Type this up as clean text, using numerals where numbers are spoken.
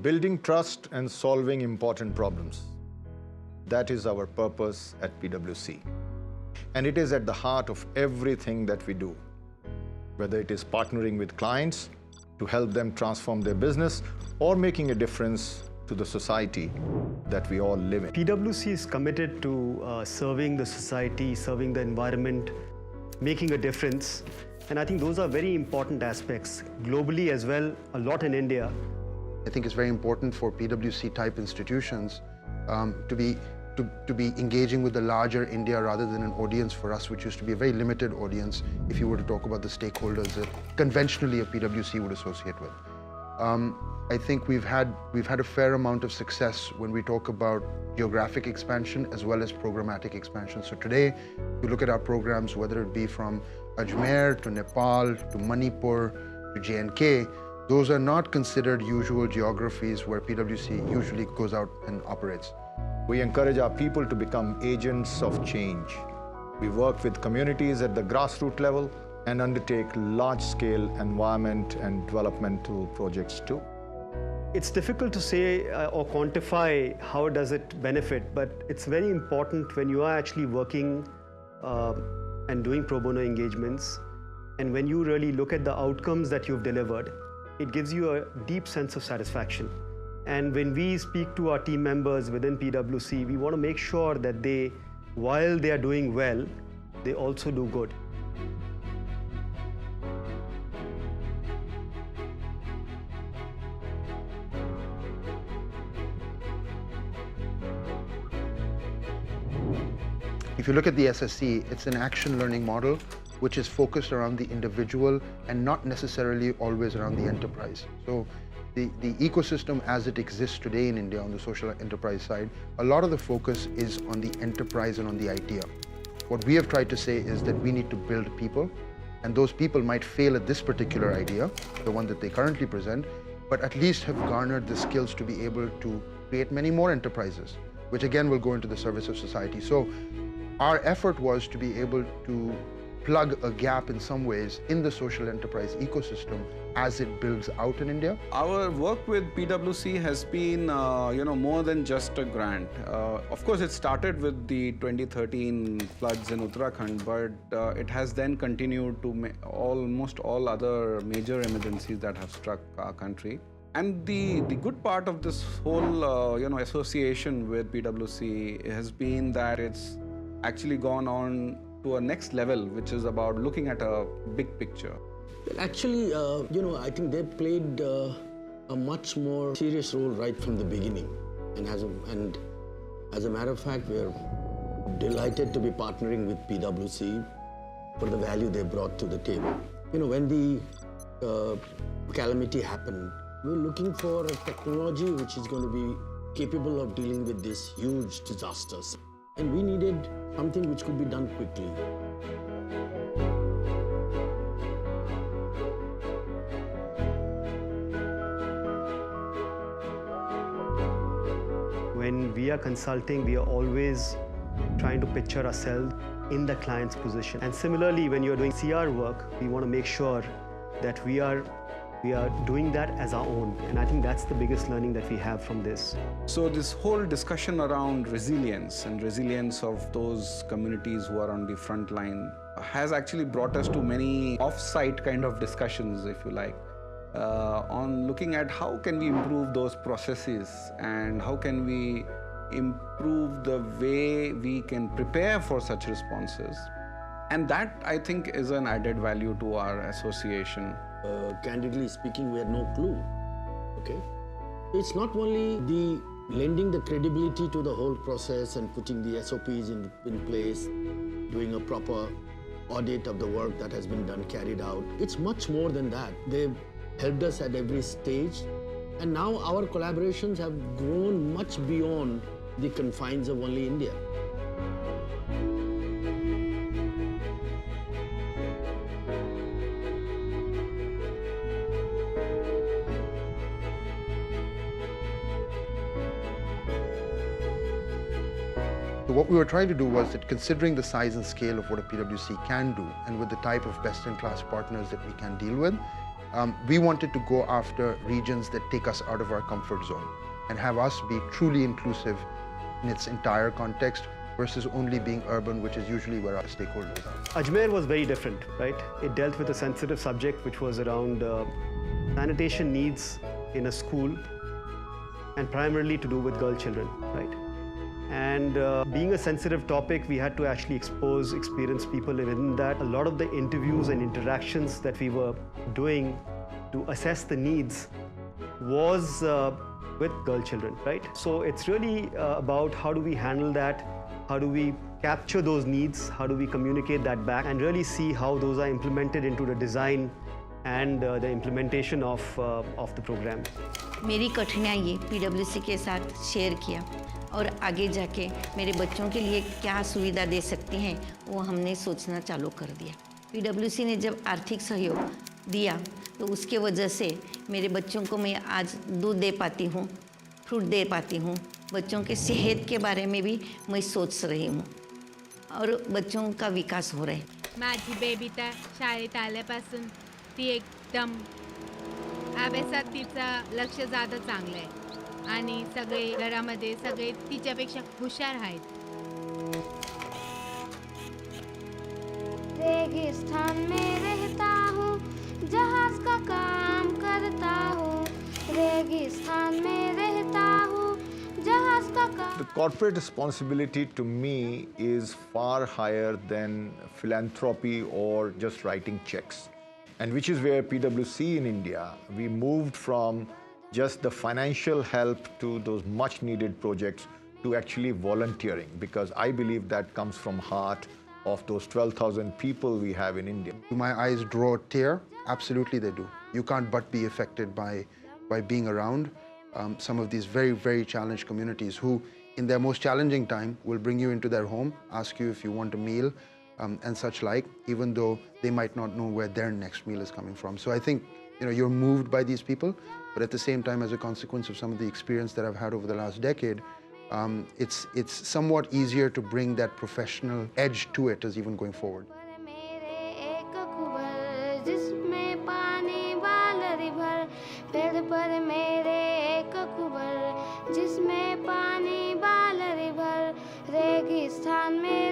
building trust and solving important problems. That is our purpose at PwC. And it is at the heart of everything that we do, whether it is partnering with clients to help them transform their business or making a difference to the society that we all live in. PwC is committed to serving the society, serving the environment, making a difference. And I think those are very important aspects, globally as well, a lot in India. I think it's very important for PwC type institutions to be engaging with the larger India rather than an audience for us, which used to be a very limited audience if you were to talk about the stakeholders that conventionally a PwC would associate with. I think we've had a fair amount of success when we talk about geographic expansion as well as programmatic expansion. So today, if you look at our programs, whether it be from Ajmer to Nepal to Manipur to J&K, those are not considered usual geographies where PwC usually goes out and operates. We encourage our people to become agents of change. We work with communities at the grassroots level and undertake large-scale environment and developmental projects too. It's difficult to say or quantify how does it benefit, but it's very important when you are actually working and doing pro bono engagements, and when you really look at the outcomes that you've delivered, it gives you a deep sense of satisfaction. And when we speak to our team members within PwC, we want to make sure that while they are doing well, they also do good. If you look at the SSC, it's an action learning model which is focused around the individual and not necessarily always around the enterprise. So the ecosystem as it exists today in India on the social enterprise side, a lot of the focus is on the enterprise and on the idea. What we have tried to say is that we need to build people, and those people might fail at this particular idea, the one that they currently present, but at least have garnered the skills to be able to create many more enterprises, which again will go into the service of society. So our effort was to be able to plug a gap in some ways in the social enterprise ecosystem as it builds out in India. Our work with PwC has been, more than just a grant. Of course, it started with the 2013 floods in Uttarakhand, but it has then continued to almost all other major emergencies that have struck our country. And the good part of this whole, association with PwC has been that it's actually gone on to a next level, which is about looking at a big picture. Well, actually, I think they played a much more serious role right from the beginning. And as a matter of fact, we are delighted to be partnering with PwC for the value they brought to the table. When the calamity happened, we were looking for a technology which is going to be capable of dealing with these huge disasters. And we needed something which could be done quickly. When we are consulting, we are always trying to picture ourselves in the client's position. And similarly, when you're doing CR work, we want to make sure that we are doing that as our own. And I think that's the biggest learning that we have from this. So this whole discussion around resilience and resilience of those communities who are on the front line has actually brought us to many off-site kind of discussions, if you like, on looking at how can we improve those processes and how can we improve the way we can prepare for such responses. And that, I think, is an added value to our association. Candidly speaking, we had no clue, okay? It's not only the lending the credibility to the whole process and putting the SOPs in place, doing a proper audit of the work that has been done, carried out. It's much more than that. They've helped us at every stage, and now our collaborations have grown much beyond the confines of only India. So what we were trying to do was that considering the size and scale of what a PwC can do and with the type of best-in-class partners that we can deal with, We wanted to go after regions that take us out of our comfort zone and have us be truly inclusive in its entire context versus only being urban, which is usually where our stakeholders are. Ajmer was very different, right? It dealt with a sensitive subject, which was around sanitation needs in a school, and primarily to do with girl children, right? And being a sensitive topic, we had to actually expose experienced people within that. A lot of the interviews and interactions that we were doing to assess the needs was with girl children, right? So it's really about how do we handle that, how do we capture those needs, how do we communicate that back, and really see how those are implemented into the design and the implementation of the program. मेरी कठिनाई PwC के साथ share किया और आगे जाके मेरे बच्चों के लिए क्या सुविधा दे सकती हैं वो हमने सोचना चालू कर दिया। PwC ने जब आर्थिक सहयोग दिया तो उसके वजह से मेरे बच्चों को मैं आज दूध दे पाती हूँ, फ्रूट दे पाती हूँ, बच्चों के सेहत के बारे में भी मैं सोच रही हूँ और बच्चों का विकास हो रहा है। माझी बेबी तर शाळेत आल्यापासून ती एकदम अभ्यासात तिचं लक्ष जातं चांगलं आहे आणि सगळे घरामध्ये सगळे तिच्यापेक्षा हुशार आहेत। रेगिस्तान में रहता हूँ, जहाज का काम करता हूँ। रेगिस्तान में रहता हूँ, जहाज का काम। The corporate responsibility to me is far higher than philanthropy or just writing checks. And which is where PwC in India, we moved from just the financial help to those much needed projects to actually volunteering, because I believe that comes from heart of those 12,000 people we have in India. Do my eyes draw a tear? Absolutely they do. You can't but be affected by being around some of these very, very challenged communities who, in their most challenging time, will bring you into their home, ask you if you want a meal, and such like, even though they might not know where their next meal is coming from. So I think, you're moved by these people, but at the same time, as a consequence of some of the experience that I've had over the last decade, it's somewhat easier to bring that professional edge to it as even going forward. जिसमें पानी बालरी भर रेगिस्तान में